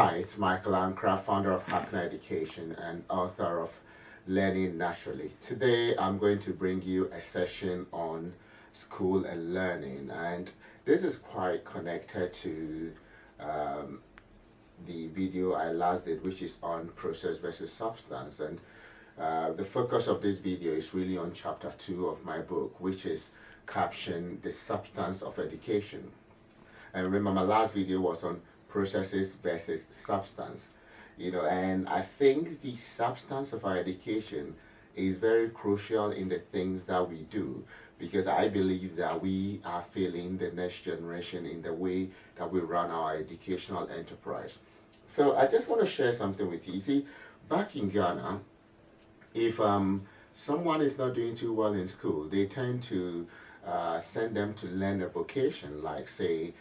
Hi, it's Michael Ankrah, founder of Hackner Education and author of Learning Naturally. Today I'm going to bring you a session on school and learning, and this is quite connected to the video I last did, which is on process versus substance. And the focus of this video is really on chapter 2 of my book, which is captioned The Substance of Education. And remember, my last video was on processes versus substance, and I think the substance of our education is very crucial in the things that we do, because I believe that we are failing the next generation in the way that we run our educational enterprise. So I just want to share something with you. You see, back in Ghana, if someone is not doing too well in school, they tend to send them to learn a vocation, like say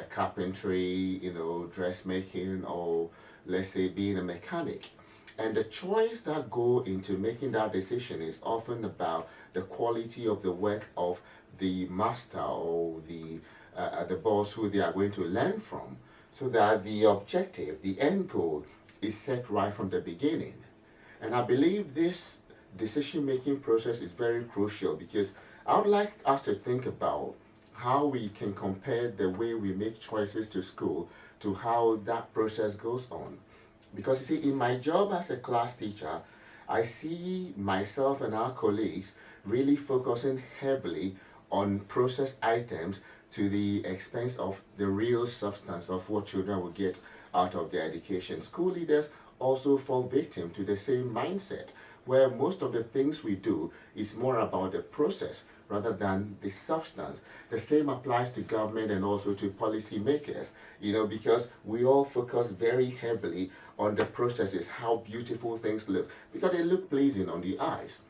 carpentry, dressmaking, or let's say being a mechanic. And the choice that go into making that decision is often about the quality of the work of the master or the boss who they are going to learn from, so that the objective, the end goal, is set right from the beginning. And I believe this decision-making process is very crucial, because I would like us to think about how we can compare the way we make choices to school to how that process goes on. Because you see, in my job as a class teacher, I see myself and our colleagues really focusing heavily on process items to the expense of the real substance of what children will get out of their education. School leaders also fall victim to the same mindset, where most of the things we do is more about the process rather than the substance. The same applies to government and also to policy makers, because we all focus very heavily on the processes, how beautiful things look, because they look pleasing on the eyes.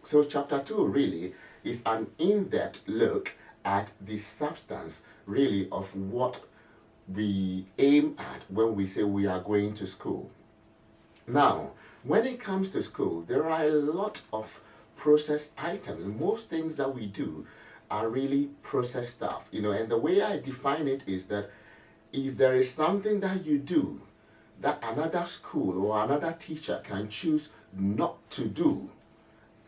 So chapter 2 really is an in-depth look at the substance really of what we aim at when we say we are going to school. Now, when it comes to school, there are a lot of process items. Most things that we do are really process stuff, and the way I define it is that if there is something that you do that another school or another teacher can choose not to do,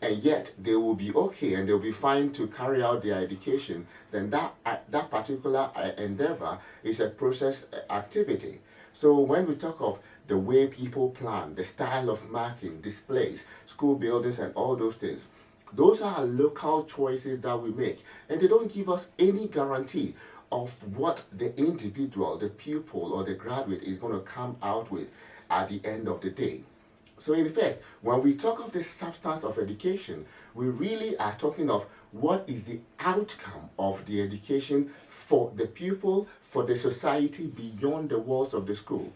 and yet they will be okay and they'll be fine to carry out their education, then that particular endeavor is a process activity. So when we talk of the way people plan, the style of marking, displays, school buildings, and all those things, those are local choices that we make, and they don't give us any guarantee of what the individual, the pupil, or the graduate is going to come out with at the end of the day. So in fact, when we talk of the substance of education, we really are talking of what is the outcome of the education for the pupil, for the society beyond the walls of the school.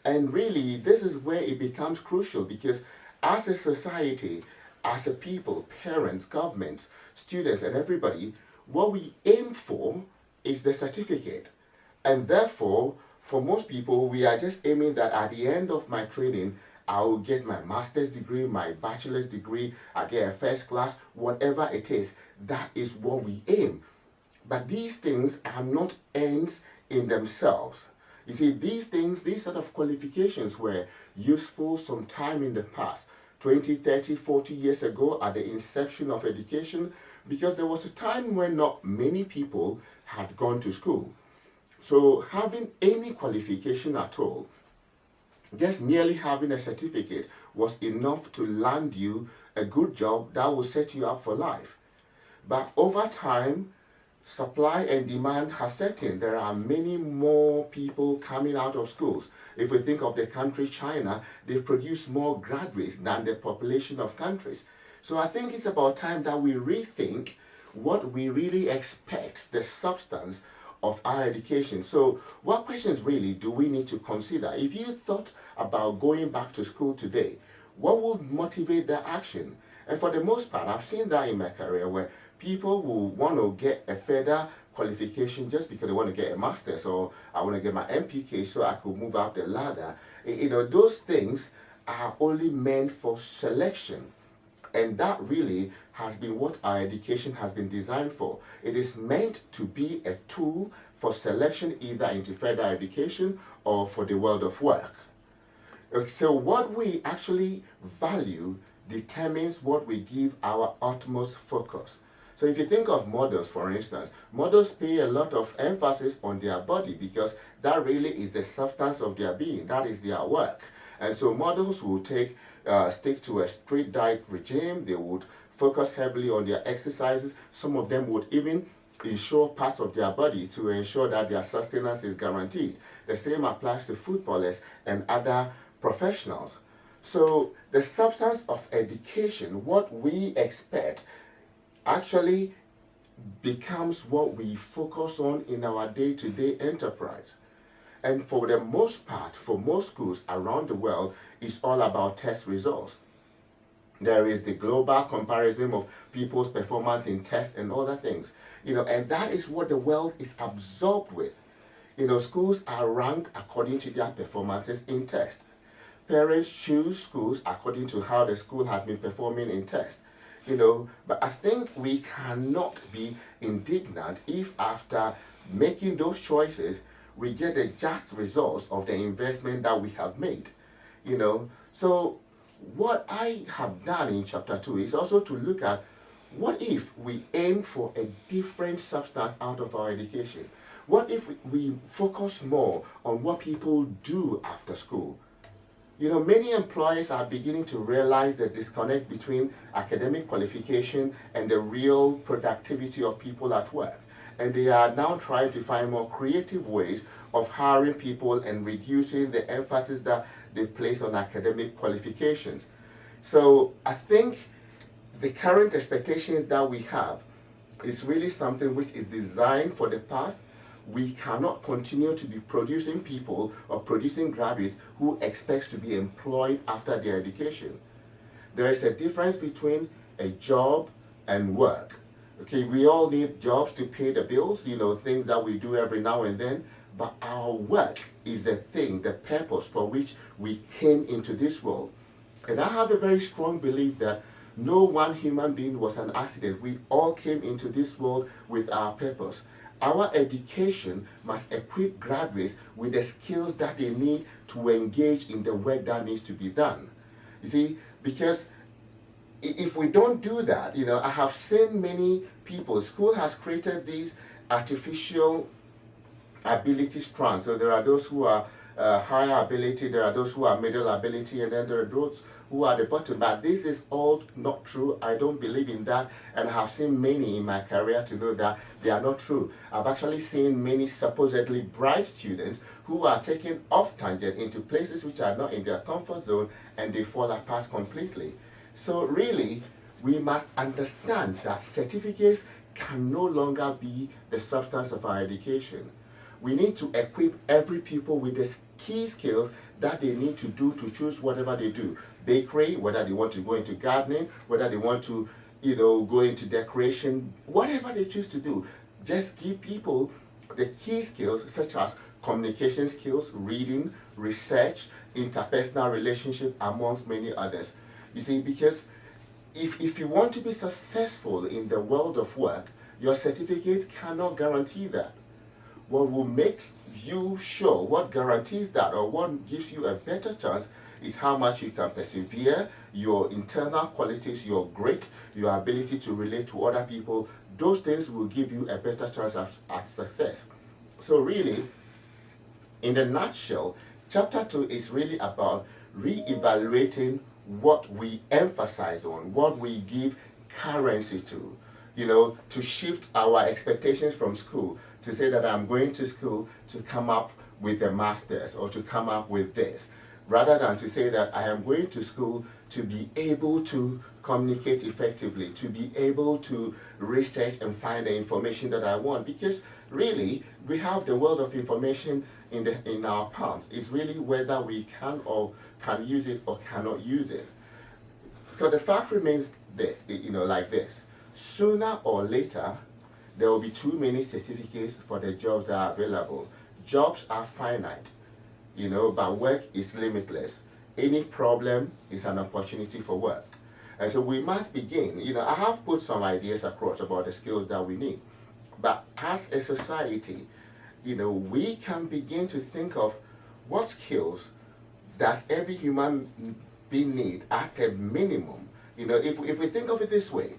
And really, this is where it becomes crucial, because as a society, as a people, parents, governments, students, and everybody, what we aim for is the certificate. And therefore, for most people, we are just aiming that at the end of my training, I will get my master's degree, my bachelor's degree, I get a first class, whatever it is. That is what we aim. But these things are not ends in themselves. You see, these sort of qualifications were useful sometime in the past, 20, 30, 40 years ago at the inception of education, because there was a time when not many people had gone to school. So having any qualification at all, just merely having a certificate, was enough to land you a good job that will set you up for life. But over time, supply and demand has set in. There are many more people coming out of schools. If we think of the country China, they produce more graduates than the population of countries. So I think it's about time that we rethink what we really expect, the substance of our education. So what questions really do we need to consider? If you thought about going back to school today, what would motivate their action? And for the most part, I've seen that in my career, where people will want to get a further qualification just because they want to get a master's, or I want to get my MPK so I could move up the ladder. Those things are only meant for selection. And that really has been what our education has been designed for. It is meant to be a tool for selection, either into further education or for the world of work. So what we actually value determines what we give our utmost focus. So if you think of models, for instance, models pay a lot of emphasis on their body because that really is the substance of their being. That is their work. And so models will stick to a strict diet regime. They would focus heavily on their exercises. Some of them would even insure parts of their body to ensure that their sustenance is guaranteed. The same applies to footballers and other professionals. So the substance of education, what we expect, actually becomes what we focus on in our day-to-day enterprise. And for the most part, for most schools around the world, it's all about test results. There is the global comparison of people's performance in tests and other things, and that is what the world is absorbed with. Schools are ranked according to their performances in tests. Parents choose schools according to how the school has been performing in tests. But I think we cannot be indignant if after making those choices, we get the just results of the investment that we have made. So what I have done in chapter 2 is also to look at what if we aim for a different substance out of our education? What if we focus more on what people do after school? Many employers are beginning to realize the disconnect between academic qualification and the real productivity of people at work. And they are now trying to find more creative ways of hiring people and reducing the emphasis that they place on academic qualifications. So I think the current expectations that we have is really something which is designed for the past. We cannot continue to be producing people or producing graduates who expect to be employed after their education. There is a difference between a job and work. Okay, we all need jobs to pay the bills, things that we do every now and then, but our work is the thing, the purpose for which we came into this world. And I have a very strong belief that no one human being was an accident. We all came into this world with our purpose. Our education must equip graduates with the skills that they need to engage in the work that needs to be done. You see, because if we don't do that, I have seen many people, school has created these artificial ability strands. So there are those who are higher ability, there are those who are middle ability, and then there are those who are the bottom. But this is all not true. I don't believe in that, and I have seen many in my career to know that they are not true. I've actually seen many supposedly bright students who are taken off tangent into places which are not in their comfort zone, and they fall apart completely. So really, we must understand that certificates can no longer be the substance of our education. We need to equip every pupil with the key skills that they need to do to choose whatever they do. Bakery, whether they want to go into gardening, whether they want to, go into decoration, whatever they choose to do. Just give people the key skills such as communication skills, reading, research, interpersonal relationship, amongst many others. You see, because if you want to be successful in the world of work, your certificate cannot guarantee that. What will make you sure, what guarantees that, or what gives you a better chance is how much you can persevere, your internal qualities, your grit, your ability to relate to other people. Those things will give you a better chance at success. So really, in a nutshell, chapter 2 is really about re-evaluating what we emphasize on, what we give currency to, to shift our expectations from school, to say that I'm going to school to come up with a master's or to come up with this, rather than to say that I am going to school to be able to communicate effectively, to be able to research and find the information that I want. Because really, we have the world of information in our palms. It's really whether we can use it or cannot use it. Because the fact remains like this. Sooner or later, there will be too many certificates for the jobs that are available. Jobs are finite, but work is limitless. Any problem is an opportunity for work. And so we must begin. I have put some ideas across about the skills that we need. But as a society, we can begin to think of what skills does every human being need at a minimum? You know, if we think of it this way,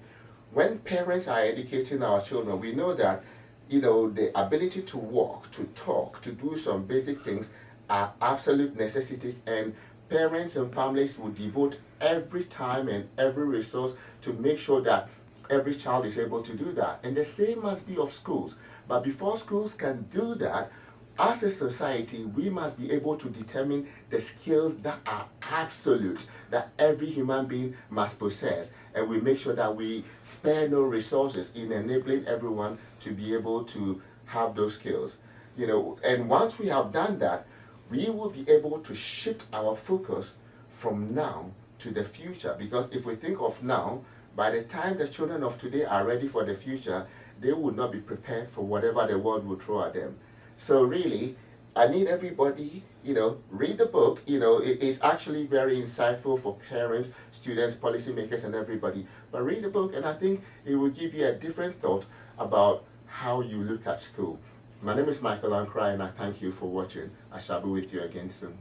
when parents are educating our children, we know that, you know, the ability to walk, to talk, to do some basic things are absolute necessities, and parents and families will devote every time and every resource to make sure that every child is able to do that. And the same must be of schools. But before schools can do that, as a society, we must be able to determine the skills that are absolute, that every human being must possess. And we make sure that we spare no resources in enabling everyone to be able to have those skills. You know, and once we have done that, we will be able to shift our focus from now to the future. Because if we think of now, by the time the children of today are ready for the future, they would not be prepared for whatever the world will throw at them. So really, I need everybody, you know, read the book. You know, it's actually very insightful for parents, students, policymakers, and everybody. But read the book, and I think it will give you a different thought about how you look at school. My name is Michael Ankrah, and I thank you for watching. I shall be with you again soon.